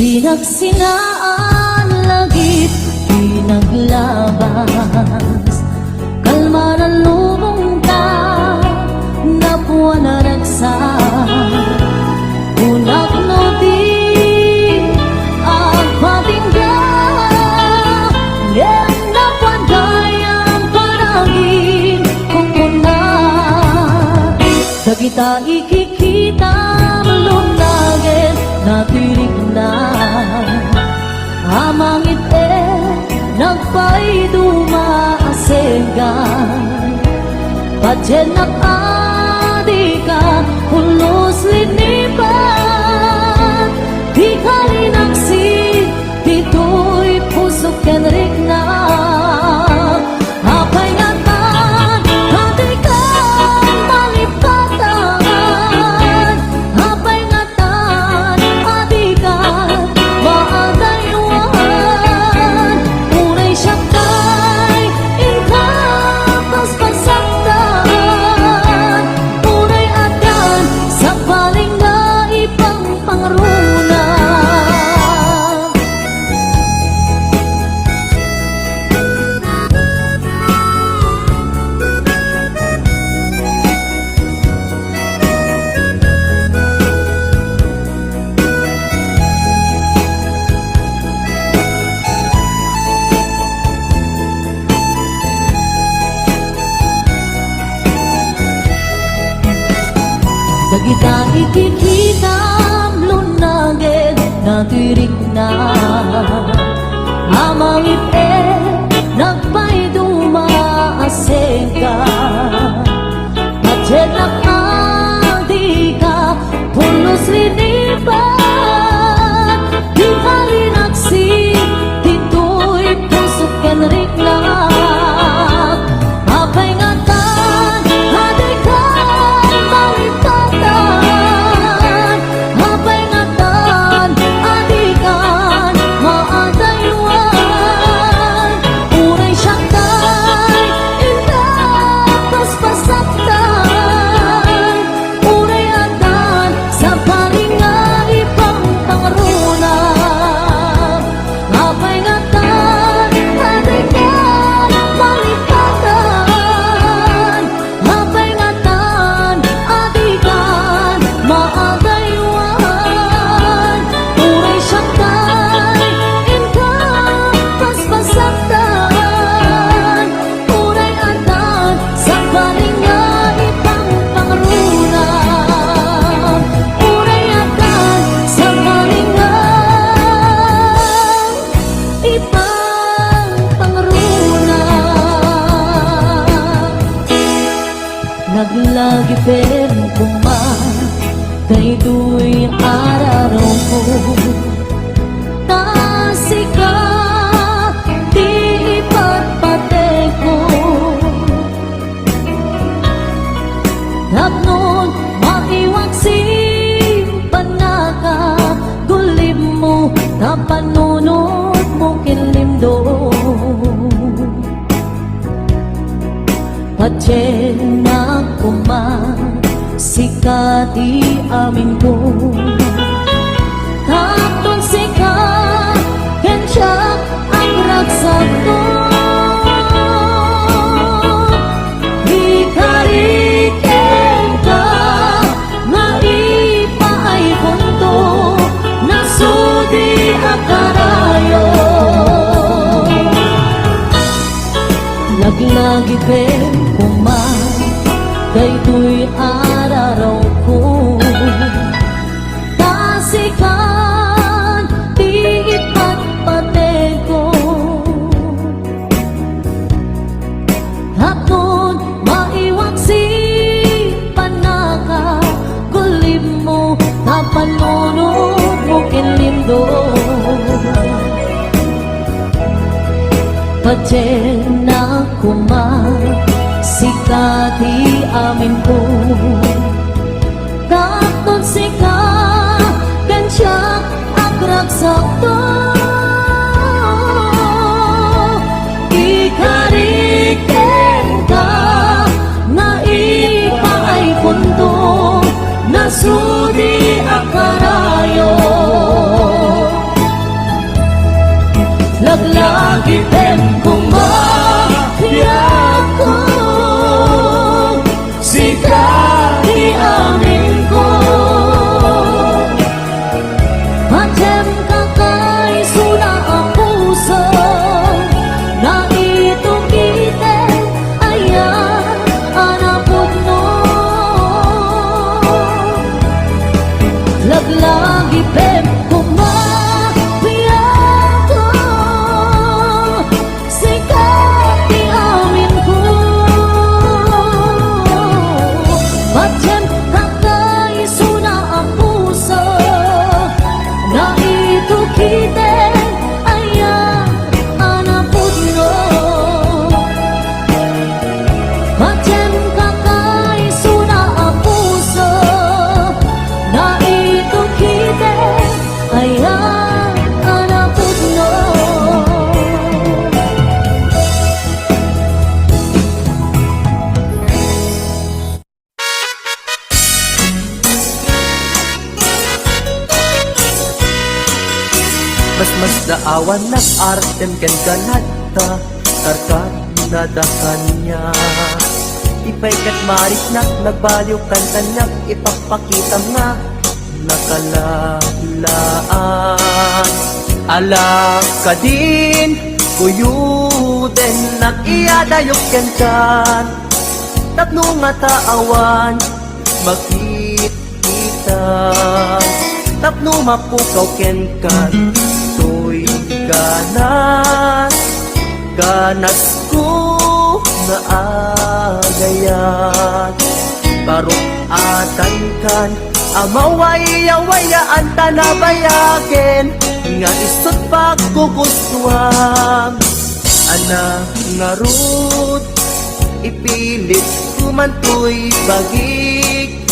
Pinagsinaan langit, pinaglabas, kalma na lumong ka, napwa na ragsak, unak no di ang patinggan, yan na pandayang panagin kung una, dagita ikikita malunagin natirig na amangit nagpay dumaasegan padyan adi ka pulos linipan di ka linaksid dito'y pusok kenrik na apay ngatan hati ka malipatan apay ngatan adi ka maadaywan unay siyakay inkapas pasaktan unay adan sa paling na ibang pangruna. Dagita ikikita lunagin natirig na amangit nagpay dumaasega padyan adi ka pulos linipan di ka linaksid dito'y pusok kenrik na apay ngatan hadi ka malipatan apay ngatan adikan maadaywan unay siyakay indapas pasaktan unay adan sa paling nga ibang pangruna apay ngatan adikan malipatan apay ngatan adikan maadaywan unay siyakay inkapas pasaktan unay adan sa paling nga ibang pangruna unay adan sa paling nga ibang pangruna. Naglagi pero kuman kay du'y araraw ko tasika di ipatpatay ko tapnon maiwag si panaka gulib mo na panunod mo kinlimdo padyan na kuman sikati amin ko tapon sikat kensiyak ang ragsak ko ikariken ka nga ipaay punto nasudi akarayo lagi-lagi ben kuman kay tuy araraw ko tasikan di ipatpatay ko hapon maiwag si panaka gulib mo kapanunod mo kinlindo padyan na kuman sikati amin ko tapon sikat kensiyak ang ragsak to ikariken ka nga ipaay punto nasudi akarayo kaawan nag-artem ken ganadta karkar nadakan niya. Ipay kat marik na nagbaliw kan kanyak ipapakita nga nakalalaan. Ala ka din kuyuden nag-iyadayok ken kan tapno nga taawan makikita tapno mapukaw ken kan to'y ganas ganas ko na agayat barukatan kan amawaya-wayaan tanabayagen nga isot pagkugustuhan anak nga rut ipilit kumantoy bagik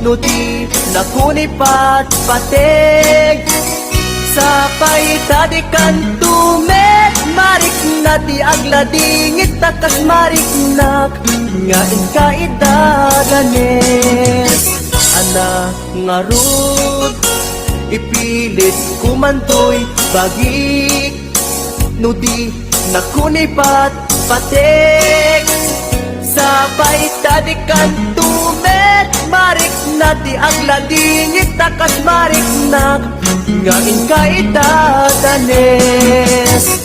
no di nakunipat patig sa paitadikan tumet marik na di agladingit takas marik nak nga inkaidadanes anak nga rut ipilit kumantoy bagik no di nakunipat patik sa paitadikan tumet marik na di agladingit takas marik nak nga inkaidadanes.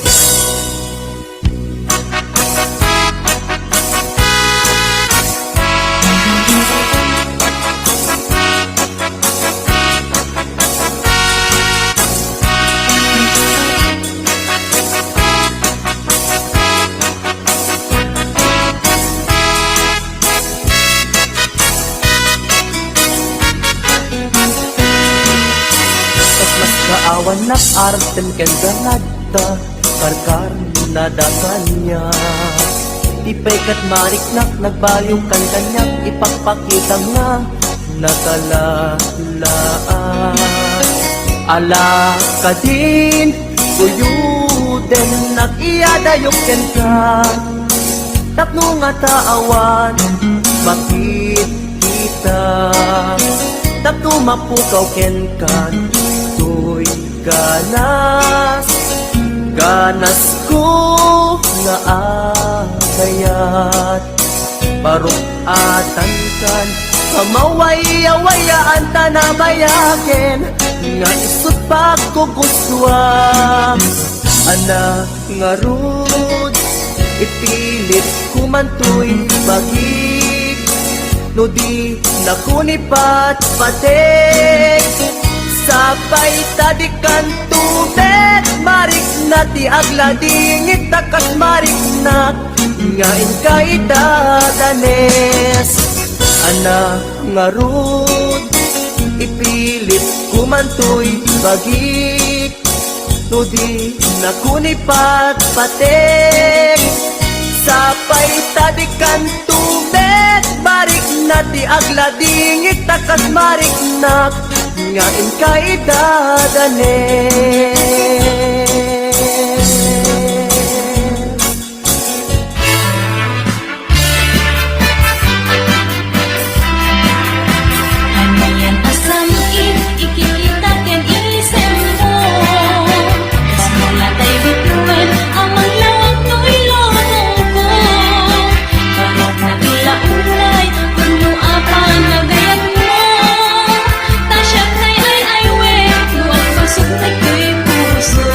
Kaawan nag-artem ken ganadta karkar nadakan niya. Ipay kat marik nak nagbaliw kan kanyak ipagpakita nga nakalalaan. Ala ka din kuyuden nag-iyadayok ken ka tapno nga taawan makikita tapno mapukaw ken kan to'y ganas ganas ko nga agayat barukatan kan amawaya-wayaan tanabayaken nga isot pagkugustuhan anak nga rud ipilit kumantoy bagik no di nakunipat patik sa paitadikan tumet marik na ti agladingit takas marik na nga inkaidadanes anak nga rud ipilit kumantoy bagik no di nakunipat patik sa paitadikan tumet marik na ti agladingit takas marik na nga inkaidadanes. Amayan asam ikikita ken isem mo kasmula tay bituin amang lawag no ilong ko barok na ilaulay kuno apan nagayan mo tasya kay ay we nuwag pasok na kay puso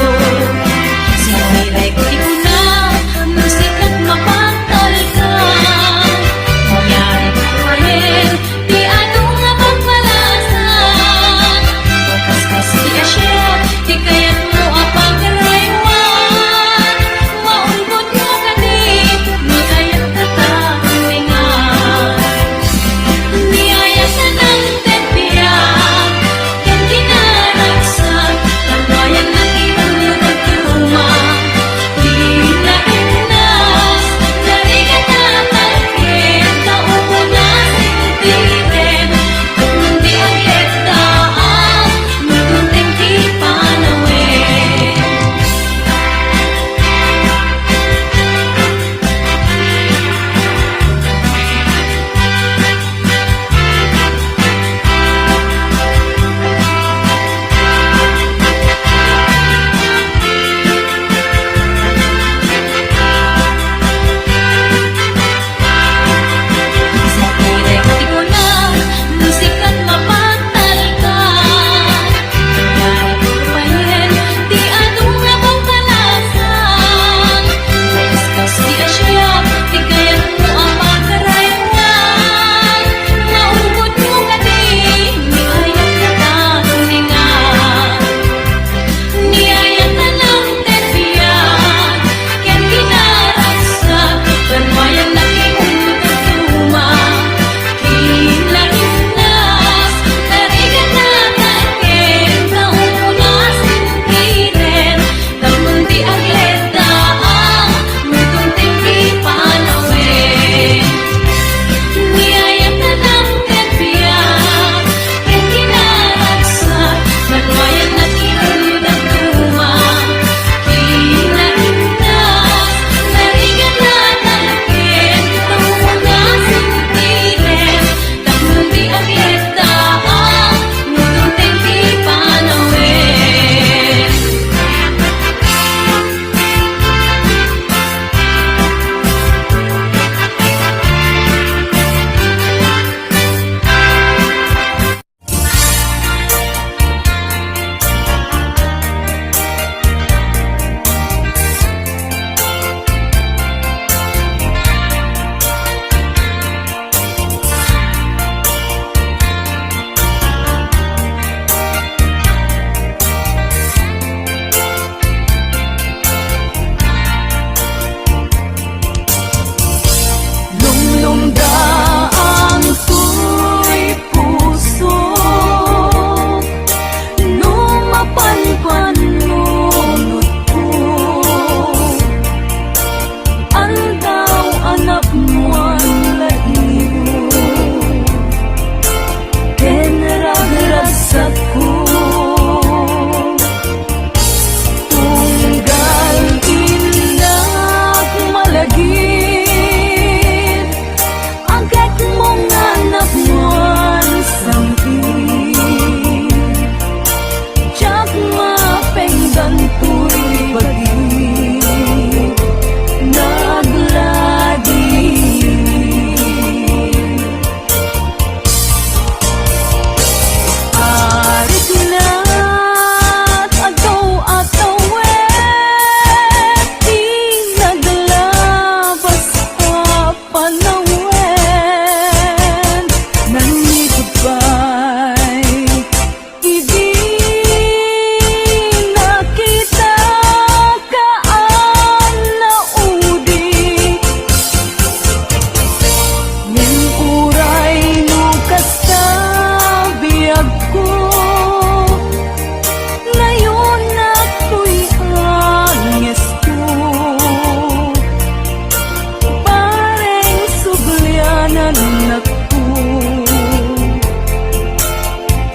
anakku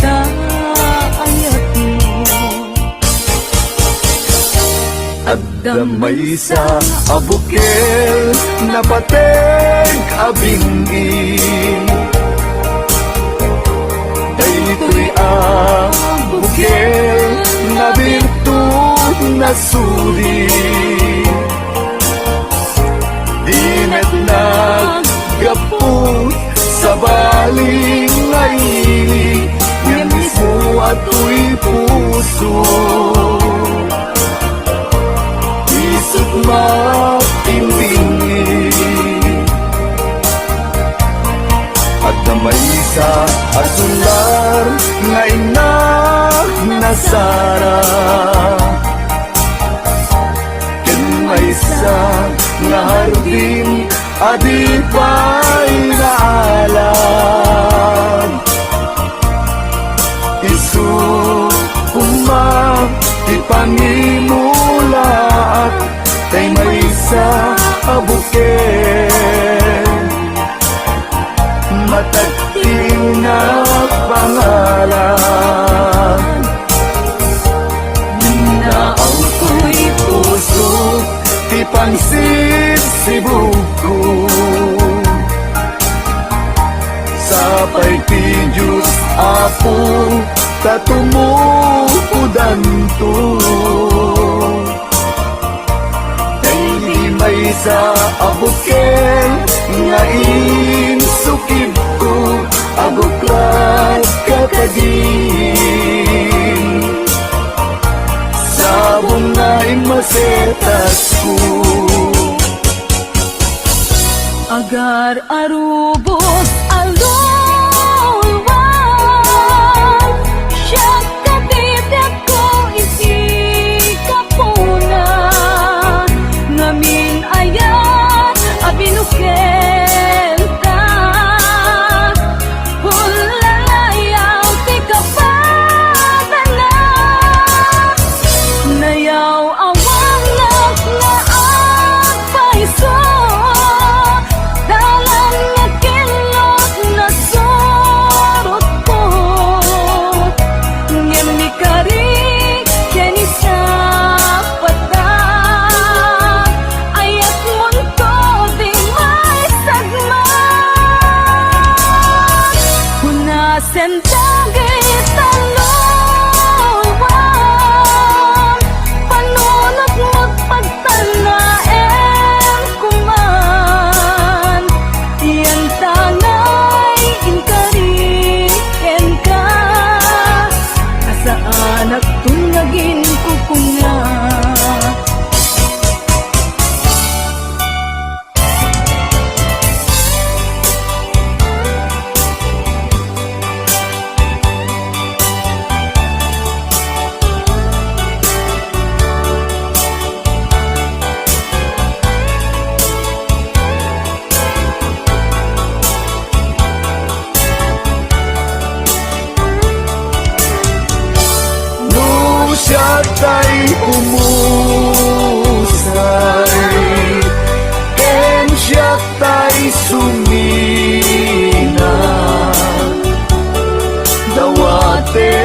Taayat mo Agdamay sa abukel na pateg abingi Daytoy abukel na birtud na suri Dinet naggapot sa baling ngaili Yan mismo ato'y puso Isip matimbingi At damay sa asular nga inak nasara Ken may sa nga hardin adi pa'y naalam Isu umang ipangimulaat kay may sa abuken matagting na pangalan Naaw ko'y puso ti pangsisibuko Sapay ti Diyos Apo tatumupudan to may sa abuken nga insukib ko abuklat kakadin sabong nga imasetas ko Agar arubos alulwan Siya katidak ko isi kapuna Ngamin ayan abinukel ka Hulalayaw ti kapadala Nayaw awang na agpaiso Dalang nakilot na sorot ko Ngem ni kari keni sa pata Ayat munto di may sagma Hunasen dagay talungan Panunot magpagtanaen kuman Yan tanay inkariken ka Asa anak tunagin kukuna No siya tay umusay Ken siya tay sumina Dawate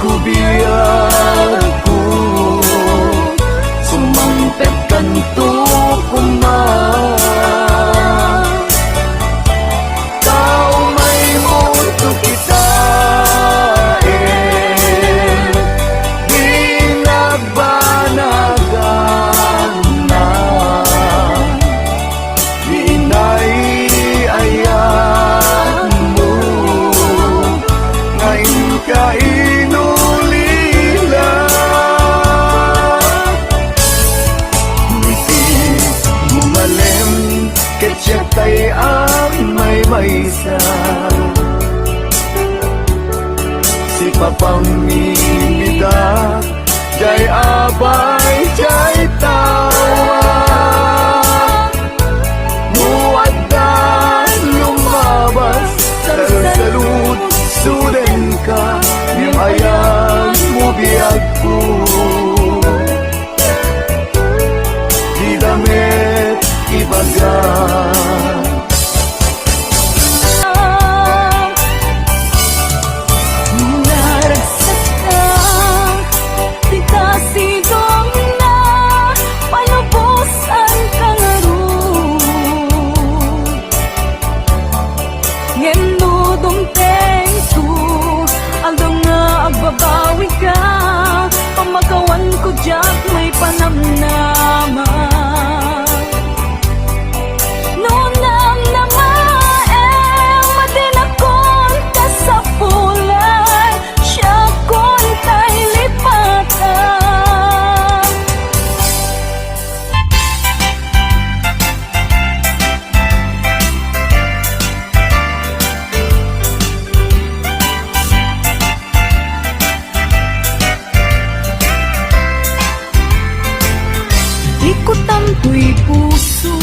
kubiyag ko Sumangpet kanto kuman Tao may mundo kita Tay ang may maysa Si papamimida Jay abay, jay tawa Muaddan lumabas Salud, suden ka Yung ayang mo biyag ko Di damit ibaga ka, pamagawan ko diyak may panamnaman. Noon lang naman madinakon ka sa pulay, siya kon kay lipatan. Ikutan ko'y puso,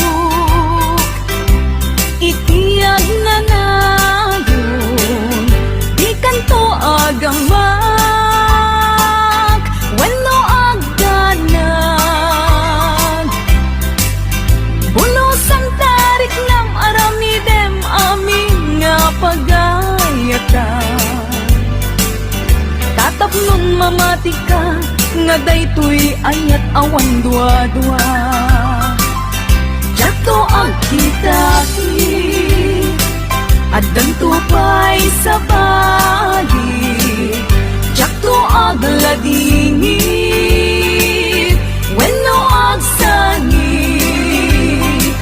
itiyag na nayon, di kanto agamak, wenno agdanag. Bulosan tarik nam aramidem amin nga pagayatan. Tatapnon mamati ka, nga daytoy ayat awan dua-dua. Jato ang kitaki, at danto pa'y sa balik. Jato ang ladingit, wenno ang sangit.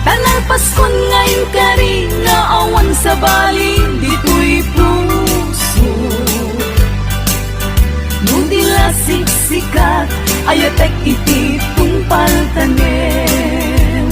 Tanang Paskon ngayon ka rin nga awan sa baling dito'y puso. Nundi lasik sikat ayatek iti tungpal tanem.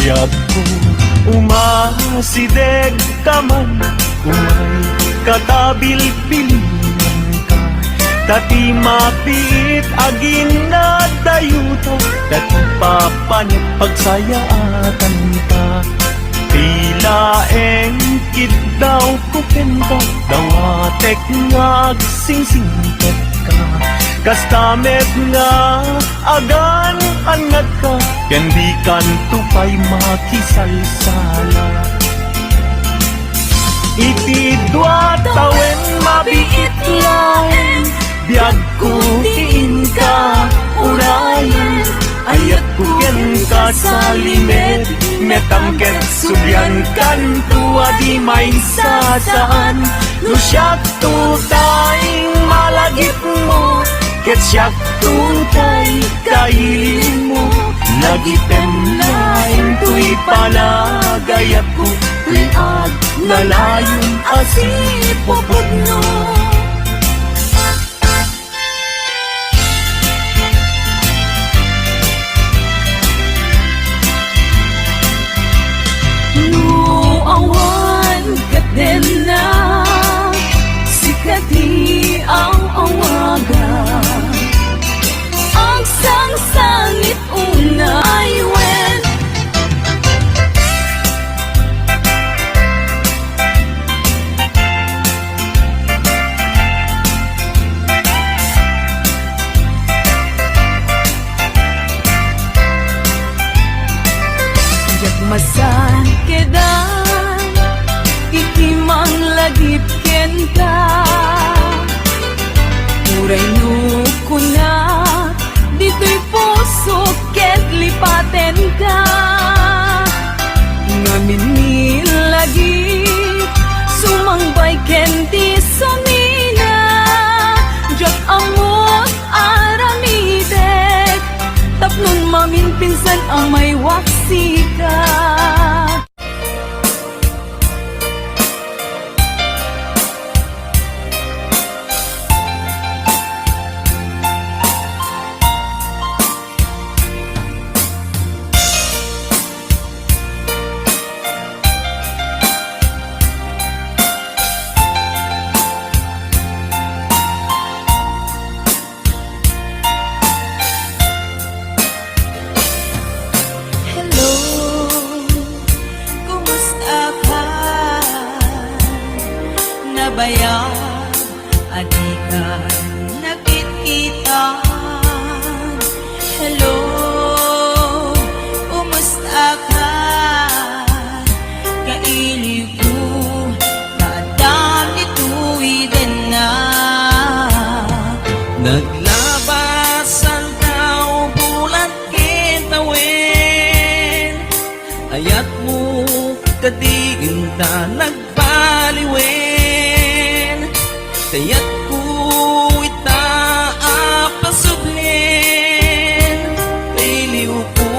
Biyag ko umasideg ka man, umay katabil-bilinan ka. Dati mapit agin na dayuta, dati papanit pagsayaatan ka. Tila engkit daw kupenta, dawatek nga agsingsingkat ka. Kastamet nga agan angat ka, yan di kan tupay makisalsala. Iti dua tawen mabiit lain, biyag ko tiin ka urayan. Ayat ko ken ka sa limet, metangket subyan kan tuwa di may sasaan. Lusyak tutay malagip mo, ket siyak tutay kailin mo. Nagitem lain tuy palagayat ko, liad nalayon asipopod no. Awan katen na sikati ang awagan, ang sangsangit unay wen. Yagmasan kedan ikimang lagip kenta, uray nuko na dito'y puso ket lipaten ka. Ngamin ni lagi sumangbay kenti sumina, jak amot aramidek, tapnon mamin pinsan ang may waksi ka. Bayang adikan nakitkitan. Hello, kumusta ka? Kailiw ko pinta nagbaliwen, kaya't ko itaapasublin, kay liw ko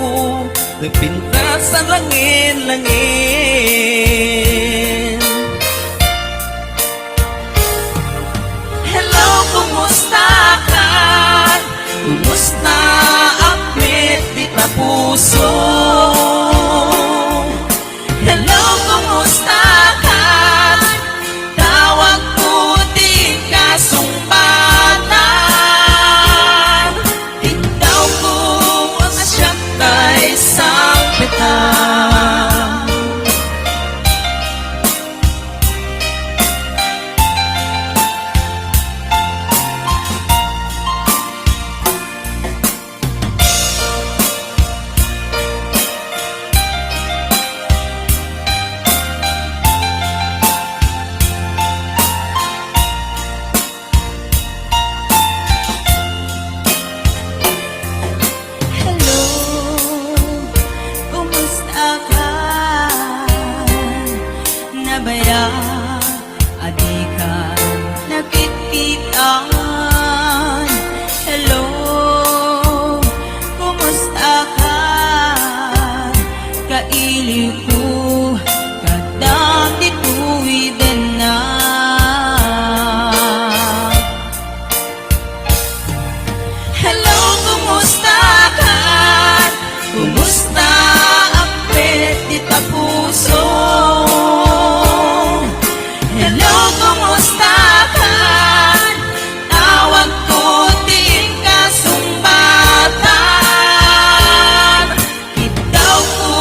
nagpinta sa langin-langin. Hello, kumusta ka? Kumusta ang medit na puso? Hello, kumusta ka? Tawag ko din kasumbatan. Ikaw ko ang asyang kay sangpitan. Hello, kumusta ka? Nabaya, adi ka nakikita. Hello, kumusta ka? Kaili ko, kadam di tuwiden na. Hello, kumusta ka? Kumusta ang petit na puso? Hello, kumusta ka? Tawag ko din kasumbatan. Ikaw ko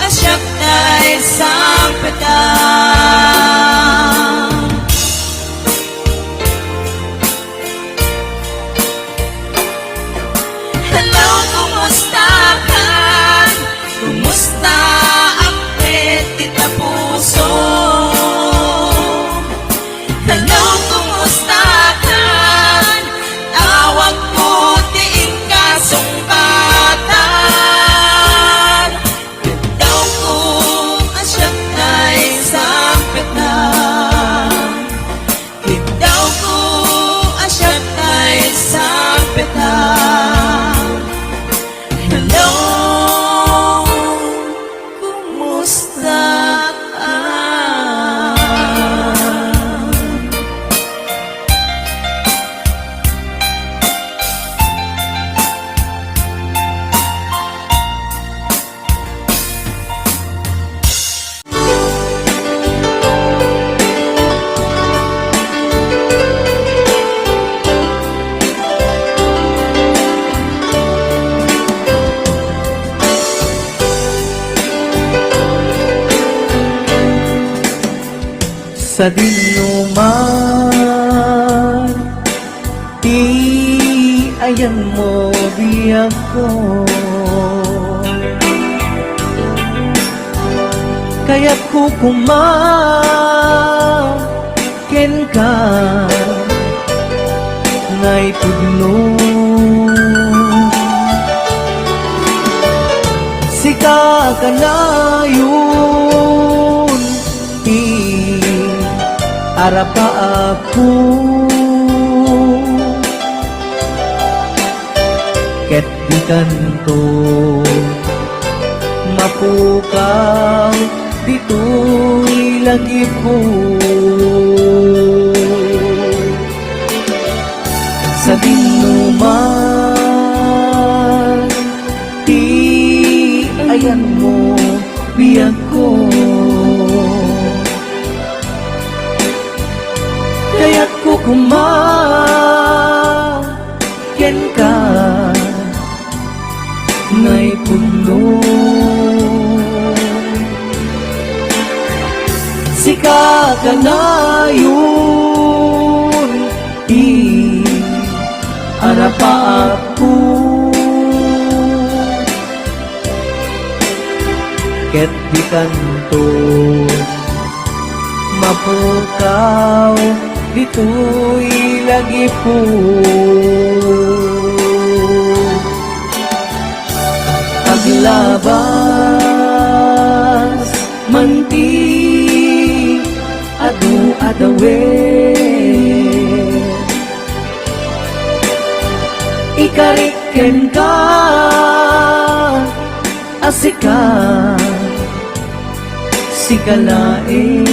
asyak dahil sangpitan. Hello, kumusta ka? Kumusta ang petit na puso? Hello, kumusta ka? Tawag ko din kasumbatan. Ikaw ko asyak dahil sangpitan. Ikaw ko asyak dahil sangpitan. Hello, kumusta ka? Sa dinuman, di ayan mo biyak ko. Kaya't kukumaken ka ngay pudno. Sika ka na yun, arapa ako. Ket di kanto mapukaw dito'y lagi po. Sa dinuman, di ayan mo biyag ko. Kaya't kukumaken ka ngay puno. Sika ka na yun, di arapa ako. Ket di kanto mapukaw dito'y lagi po. Paglabas manti ken ka asika sikalain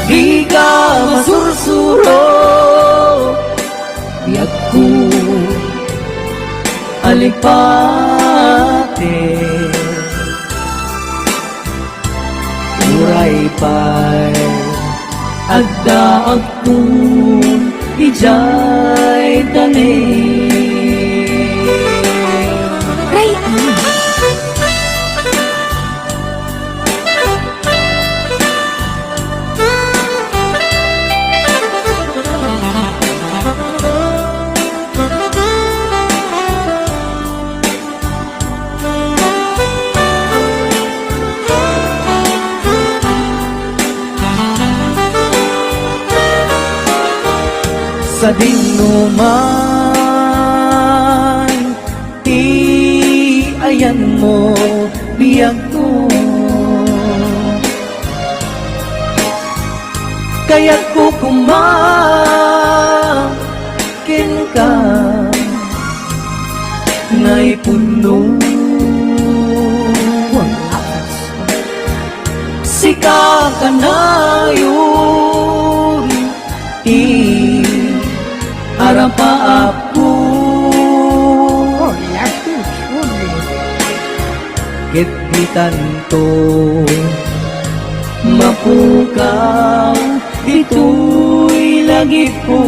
di ka masursuro biag ko alipate uray pa'y agda agtun ijay dali Ray, sa dinuman ti ayan mo biyag ko kaya't ko kumakin ka ngay puno sika ka na yun Arapapu Kitbitan to Mapukaw Dito'y lagi po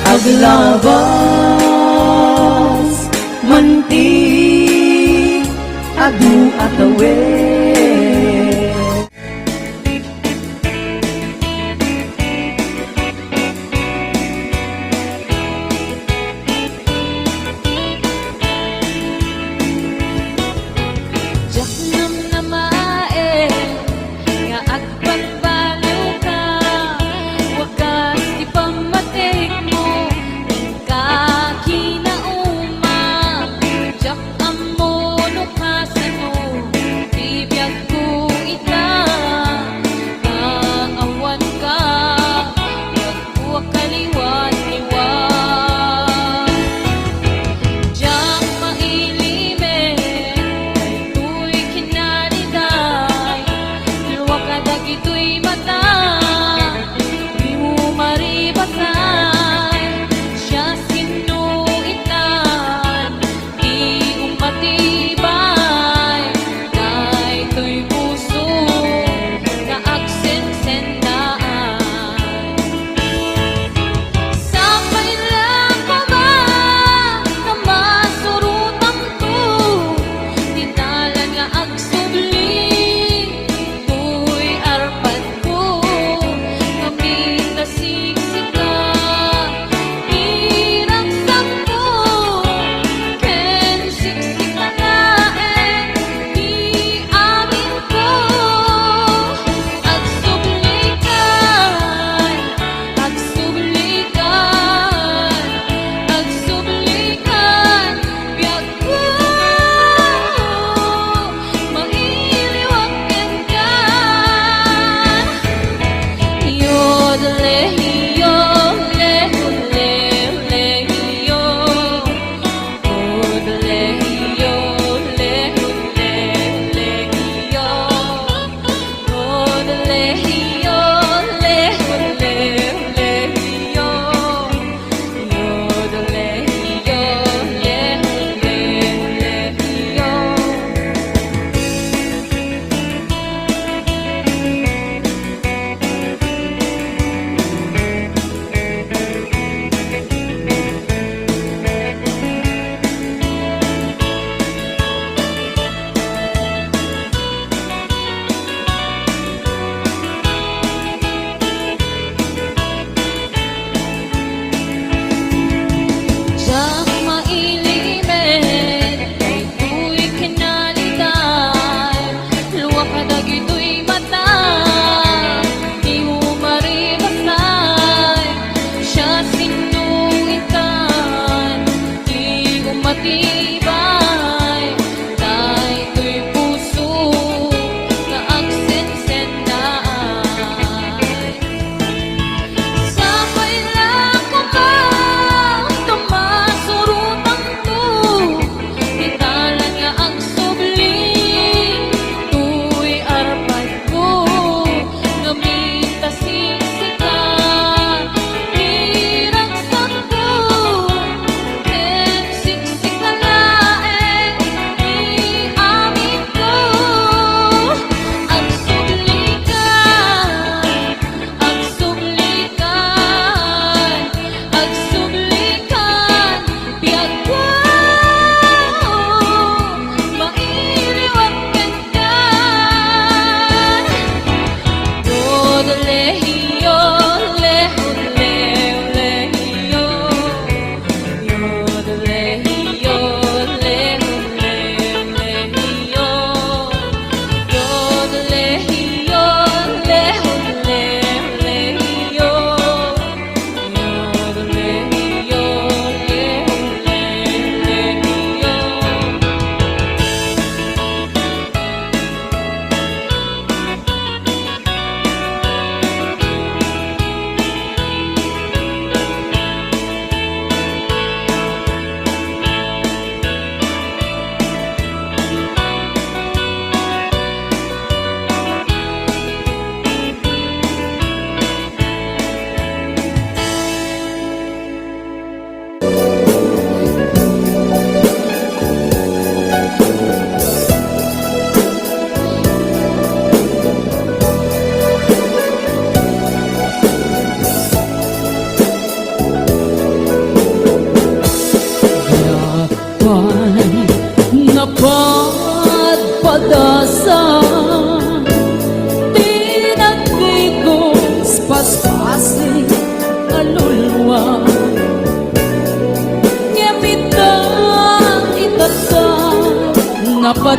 Aglabas Manti Adu atawe kinauma, jak amo no kasano, di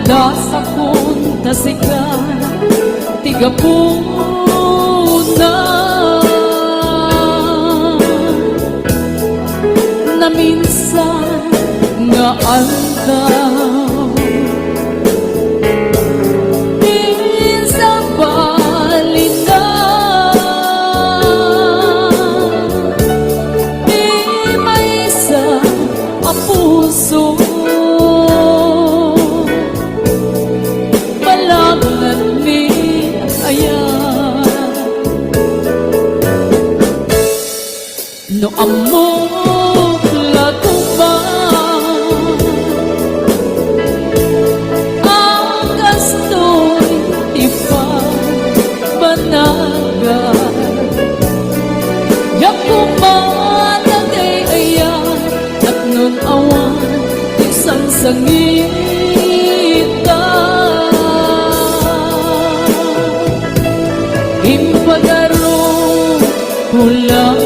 Napadas akong tasikan, tiga puna na minsan nga aldaw. Minsan balik na, di may isa ang puso. No amok lato ba ang gasto'y ipabanaga, yak kumatagay ayan at nun awan isang sangita. Impagaro pulang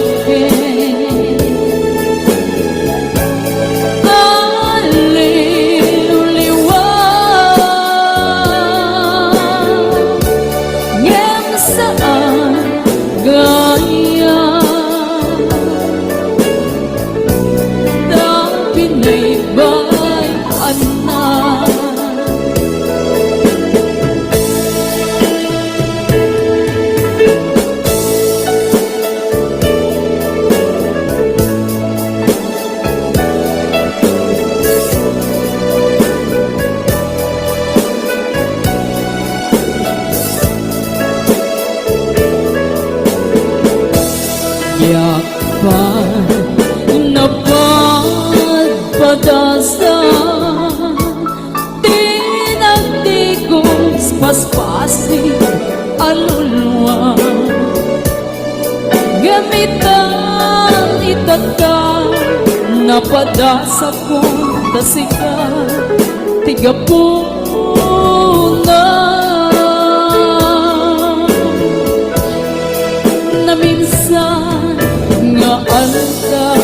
napagpadasan, tinagtigos paspasi alulwa, gamitan itata napadasa kong tasika, tiga puna na minsan nga aldaw.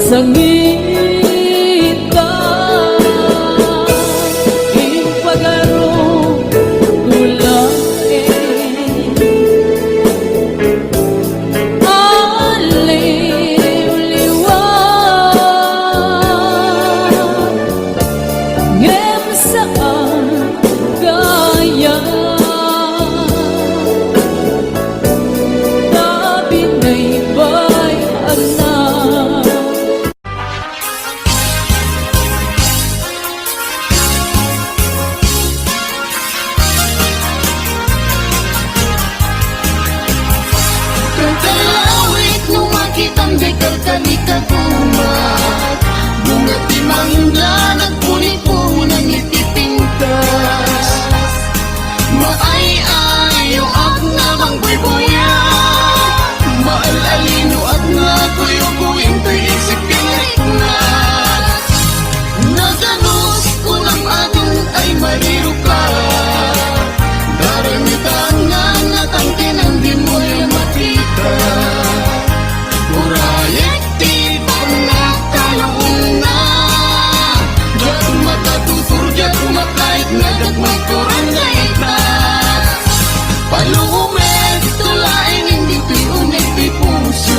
Sangita ipagaro ulang aliw-liwa ngem saan kaya tabi na'y bay anak. Bunga timangga nagpuni-punang itipintas, maay-ayo ak namang buy-buya, maalalino at nga kuyo-kuyin to'y isip pinriknat. Naganos ko ng atong ay mariro ka, daramitan nga natangke ng di mo yung makita. Urayek di pagnakalong na, diyak matatutur, diyak kumakait na dagmay kurang gaita. Palumet, tulain, hindi tuyo, puso,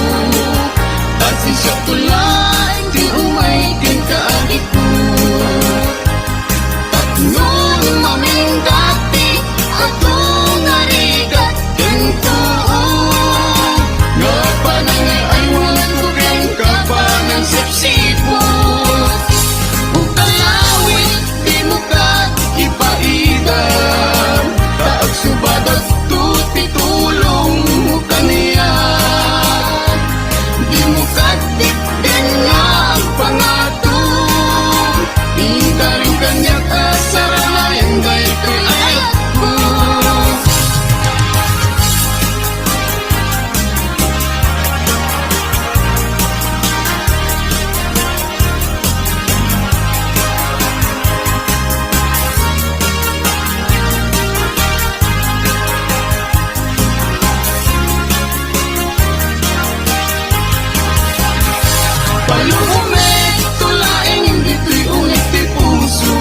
Palume, tulaing dito'y unit ti puso.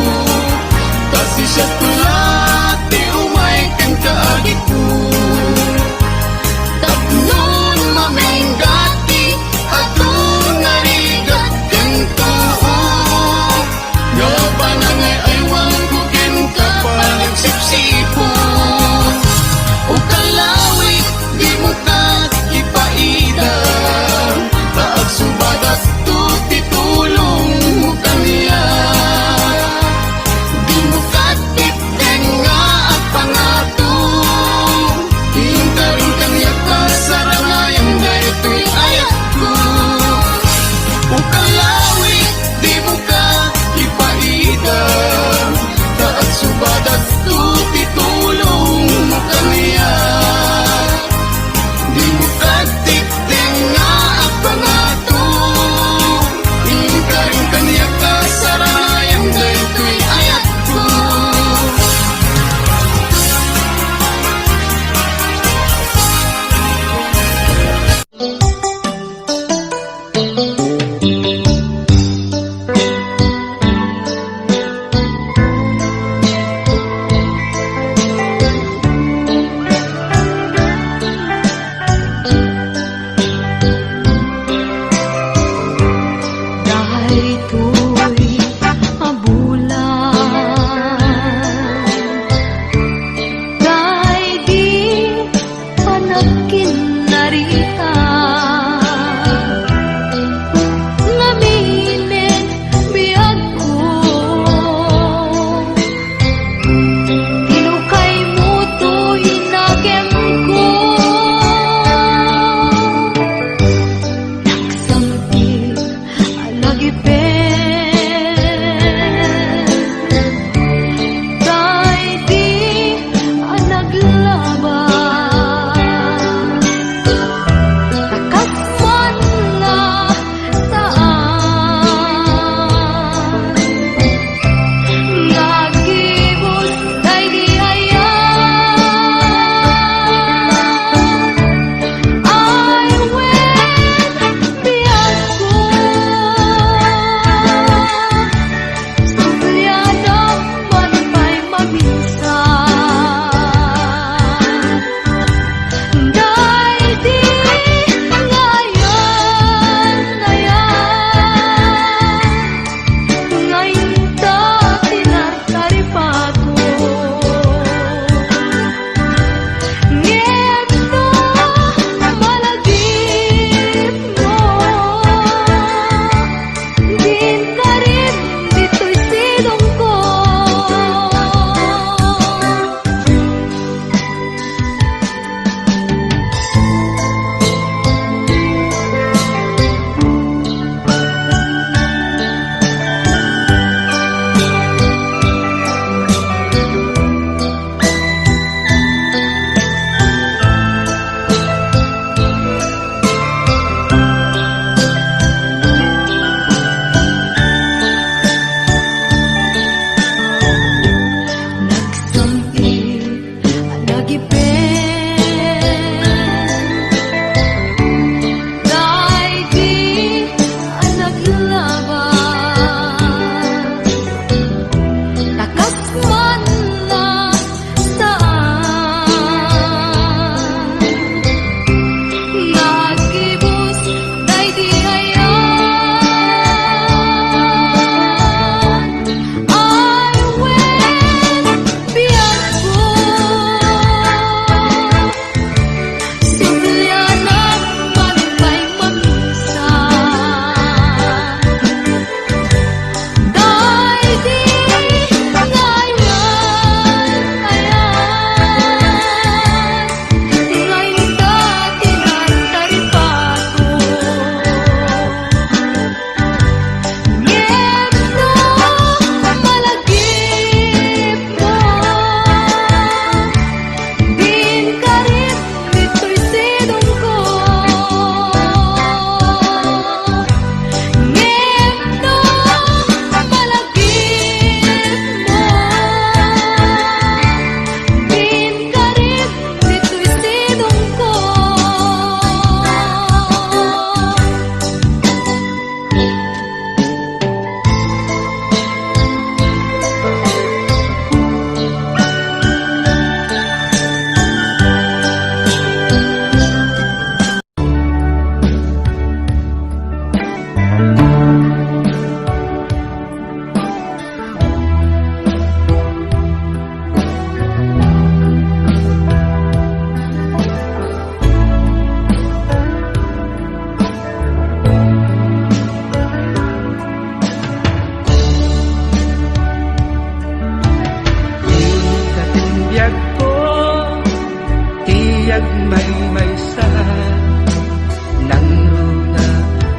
Kasi siya tulat, ti umay kang kaagit ko. Tapnon maminggati, atong narigat kang tao. Gapanangay ay wang kukin ka pa nagsipsipon. O kalawit, di mo ka ipaida. Taag subadat to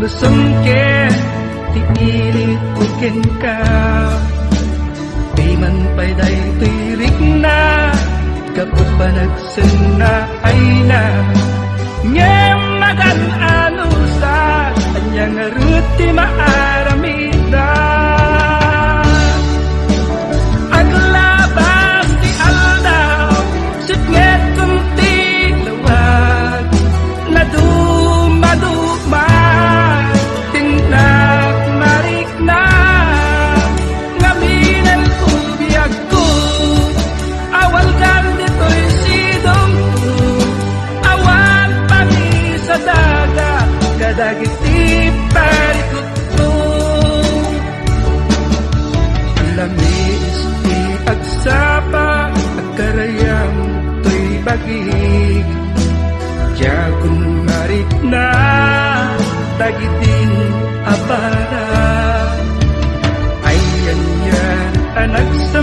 lusong ke ti ilit uken ka di man pay day tirik na kapag panagsan na ay na ngem magan anusa anyang ruti maaramida aglabas ti aldaw sitnget kunti lawag na dumaduma tindak marik na ngaminan ubiyag ko awal kan dito'y sidong ko awan pami sa daga kadagiti parikot ko lamis ti agsapa agkarayam to'y bagig Jakun marik na dagitin abara ayan yan anak sa